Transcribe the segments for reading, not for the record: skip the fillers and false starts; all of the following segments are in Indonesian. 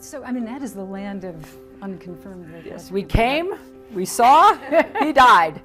So, I mean, that is the land of unconfirmed. Yes, we came, we saw, he died.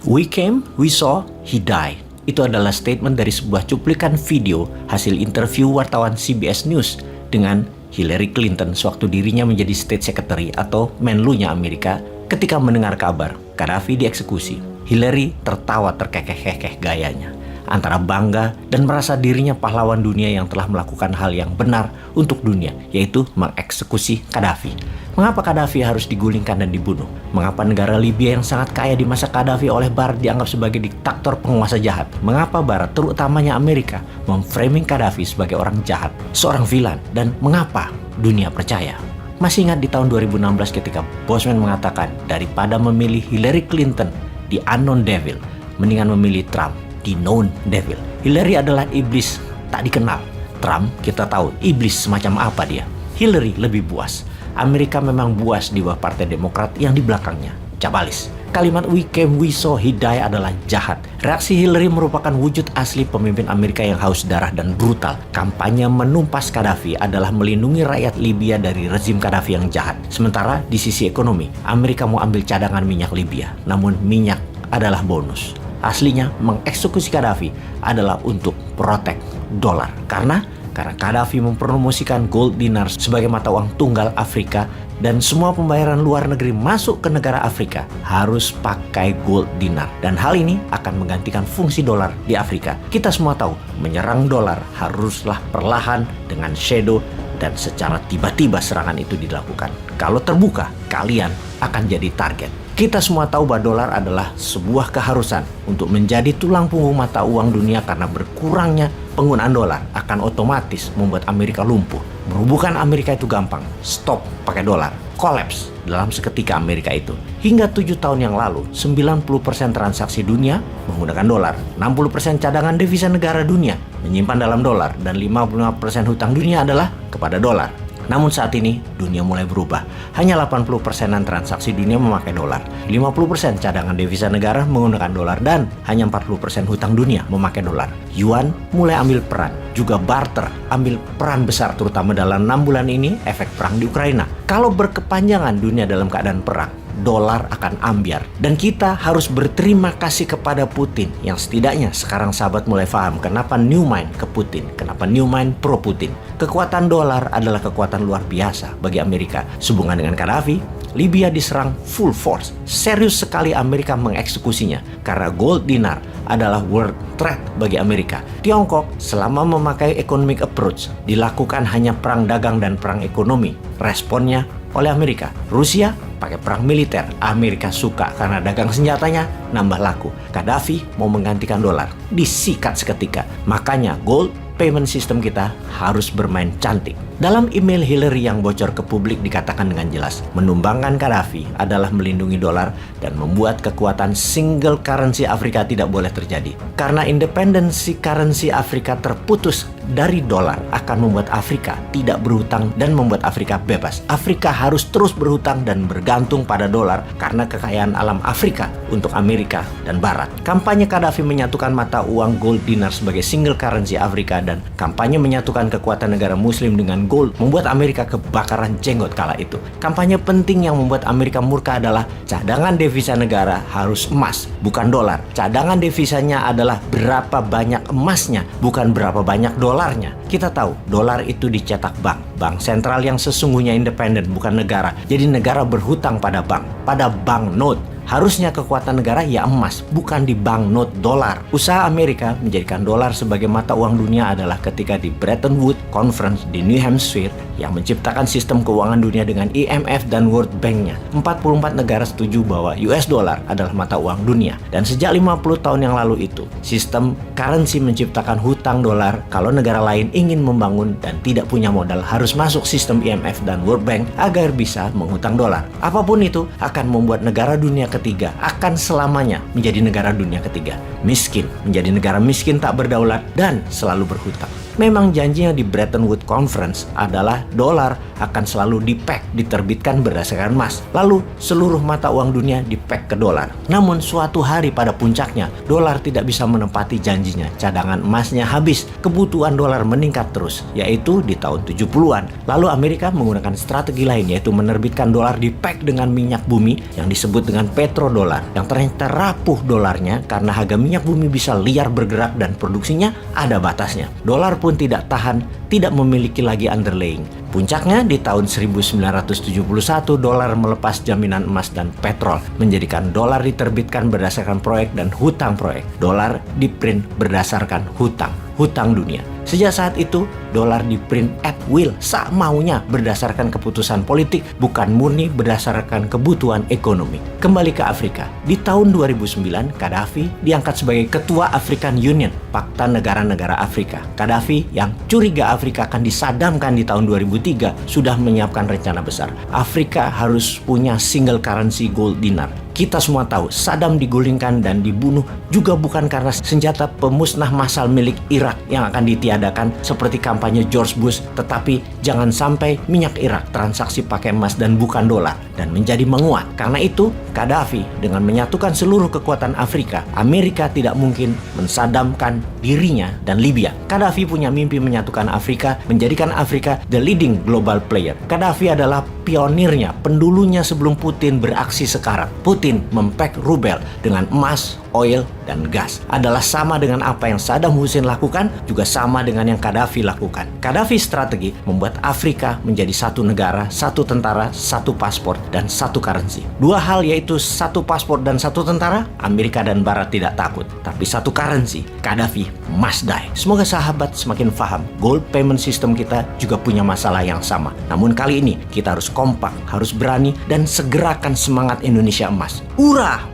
We came, we saw, he died. Itu adalah statement dari sebuah cuplikan video hasil interview wartawan CBS News dengan Hillary Clinton sewaktu dirinya menjadi State Secretary atau Menlu-nya Amerika ketika mendengar kabar Gaddafi dieksekusi. Hillary tertawa terkekeh-kekeh gayanya, antara bangga dan merasa dirinya pahlawan dunia yang telah melakukan hal yang benar untuk dunia, yaitu mengeksekusi Gaddafi. Mengapa Gaddafi harus digulingkan dan dibunuh? Mengapa negara Libya yang sangat kaya di masa Gaddafi oleh Barat dianggap sebagai diktator penguasa jahat? Mengapa Barat, terutamanya Amerika, memframing Gaddafi sebagai orang jahat, seorang vilan? Dan mengapa dunia percaya? Masih ingat di tahun 2016 ketika Bosman mengatakan daripada memilih Hillary Clinton, the unknown devil, mendingan memilih Trump, the known devil. Hillary adalah iblis tak dikenal. Trump kita tahu iblis semacam apa dia. Hillary lebih buas. Amerika memang buas di bawah Partai Demokrat yang di belakangnya cabalis. Kalimat "we came, we saw, he died" adalah jahat. Reaksi Hillary merupakan wujud asli pemimpin Amerika yang haus darah dan brutal. Kampanye menumpas Gaddafi adalah melindungi rakyat Libya dari rezim Gaddafi yang jahat. Sementara di sisi ekonomi, Amerika mau ambil cadangan minyak Libya. Namun minyak adalah bonus. Aslinya mengeksekusi Gaddafi adalah untuk protek dolar. Karena Gaddafi mempromosikan gold dinar sebagai mata uang tunggal Afrika dan semua pembayaran luar negeri masuk ke negara Afrika harus pakai gold dinar. Dan hal ini akan menggantikan fungsi dolar di Afrika. Kita semua tahu menyerang dolar haruslah perlahan dengan shadow dan secara tiba-tiba serangan itu dilakukan. Kalau terbuka, kalian akan jadi target. Kita semua tahu bahwa dolar adalah sebuah keharusan untuk menjadi tulang punggung mata uang dunia karena berkurangnya penggunaan dolar akan otomatis membuat Amerika lumpuh. Merubuhkan Amerika itu gampang. Stop pakai dolar. Collapse dalam seketika Amerika itu. Hingga 7 tahun yang lalu, 90% transaksi dunia menggunakan dolar. 60% cadangan devisa negara dunia menyimpan dalam dolar. Dan 55% hutang dunia adalah kepada dolar. Namun saat ini dunia mulai berubah. Hanya 80%-an transaksi dunia memakai dolar. 50% cadangan devisa negara menggunakan dolar dan hanya 40% hutang dunia memakai dolar. Yuan mulai ambil peran. Juga barter ambil peran besar terutama dalam 6 bulan ini efek perang di Ukraina. Kalau berkepanjangan dunia dalam keadaan perang, dolar akan ambyar. Dan kita harus berterima kasih kepada Putin yang setidaknya sekarang sahabat mulai paham kenapa new mind ke Putin, kenapa new mind pro Putin. Kekuatan dolar adalah kekuatan luar biasa bagi Amerika. Sehubungan dengan Gaddafi, Libya diserang full force. Serius sekali Amerika mengeksekusinya karena gold dinar adalah world threat bagi Amerika. Tiongkok selama memakai economic approach dilakukan hanya perang dagang dan perang ekonomi. Responnya oleh Amerika. Rusia pakai perang militer. Amerika suka karena dagang senjatanya nambah laku. Gaddafi mau menggantikan dolar. Disikat seketika. Makanya gold payment system kita harus bermain cantik. Dalam email Hillary yang bocor ke publik dikatakan dengan jelas, menumbangkan Gaddafi adalah melindungi dolar dan membuat kekuatan single currency Afrika tidak boleh terjadi. Karena independensi currency Afrika terputus dari dolar akan membuat Afrika tidak berhutang dan membuat Afrika bebas. Afrika harus terus berhutang dan bergantung pada dolar karena kekayaan alam Afrika untuk Amerika dan Barat. Kampanye Gaddafi menyatukan mata uang gold dinar sebagai single currency Afrika dan kampanye menyatukan kekuatan negara muslim dengan gold membuat Amerika kebakaran jenggot kala itu. Kampanye penting yang membuat Amerika murka adalah cadangan devisa negara harus emas, bukan dolar. Cadangan devisanya adalah berapa banyak emasnya, bukan berapa banyak dolarnya. Kita tahu dolar itu dicetak bank sentral yang sesungguhnya independen, bukan negara. Jadi negara berhutang pada banknote. Harusnya kekuatan negara ya emas, bukan di banknote dolar. Usaha Amerika menjadikan dolar sebagai mata uang dunia adalah ketika di Bretton Woods Conference di New Hampshire yang menciptakan sistem keuangan dunia dengan IMF dan World Bank-nya. 44 negara setuju bahwa US dollar adalah mata uang dunia. Dan sejak 50 tahun yang lalu itu, sistem currency menciptakan hutang dolar. Kalau negara lain ingin membangun dan tidak punya modal, harus masuk sistem IMF dan World Bank agar bisa menghutang dolar. Apapun itu akan membuat negara dunia ketiga akan selamanya menjadi negara dunia ketiga. Miskin, menjadi negara miskin tak berdaulat dan selalu berhutang. Memang janjinya di Bretton Woods Conference adalah dolar akan selalu diterbitkan berdasarkan emas. Lalu seluruh mata uang dunia ke dolar. Namun suatu hari pada puncaknya, dolar tidak bisa menepati janjinya. Cadangan emasnya habis, kebutuhan dolar meningkat terus, yaitu di tahun 70-an. Lalu Amerika menggunakan strategi lain, yaitu menerbitkan dolar dengan minyak bumi yang disebut dengan petrodolar, yang ternyata rapuh dolarnya karena harga minyak bumi bisa liar bergerak dan produksinya ada batasnya. Dolar pun tidak tahan, tidak memiliki lagi underlying. Puncaknya di tahun 1971, dolar melepas jaminan emas dan petrol, menjadikan dolar diterbitkan berdasarkan proyek dan hutang proyek. Dolar diprint berdasarkan hutang dunia. Sejak saat itu, dolar diprint at will, maunya berdasarkan keputusan politik, bukan murni berdasarkan kebutuhan ekonomi. Kembali ke Afrika. Di tahun 2009, Gaddafi diangkat sebagai Ketua African Union, Pakta Negara-Negara Afrika. Gaddafi yang curiga Afrika akan disadamkan di tahun 2003 sudah menyiapkan rencana besar. Afrika harus punya single currency gold dinar. Kita semua tahu Saddam digulingkan dan dibunuh juga bukan karena senjata pemusnah massal milik Irak yang akan ditiadakan seperti kampanye George Bush, tetapi jangan sampai minyak Irak transaksi pakai emas dan bukan dolar dan menjadi menguat. Karena itu, Gaddafi dengan menyatukan seluruh kekuatan Afrika, Amerika tidak mungkin mensadamkan dirinya dan Libya. Gaddafi punya mimpi menyatukan Afrika, menjadikan Afrika the leading global player. Gaddafi adalah pionirnya, pendulunya sebelum Putin beraksi sekarang. Putin mempek rubel dengan emas, oil, dan gas. Adalah sama dengan apa yang Saddam Hussein lakukan, juga sama dengan yang Gaddafi lakukan. Gaddafi strategi membuat Afrika menjadi satu negara, satu tentara, satu paspor, dan satu currency. Dua hal yaitu satu paspor dan satu tentara, Amerika dan Barat tidak takut. Tapi satu currency, Gaddafi must die. Semoga sahabat semakin paham, gold payment system kita juga punya masalah yang sama. Namun kali ini kita harus kompak, harus berani, dan segerakan semangat Indonesia emas. Hurrah!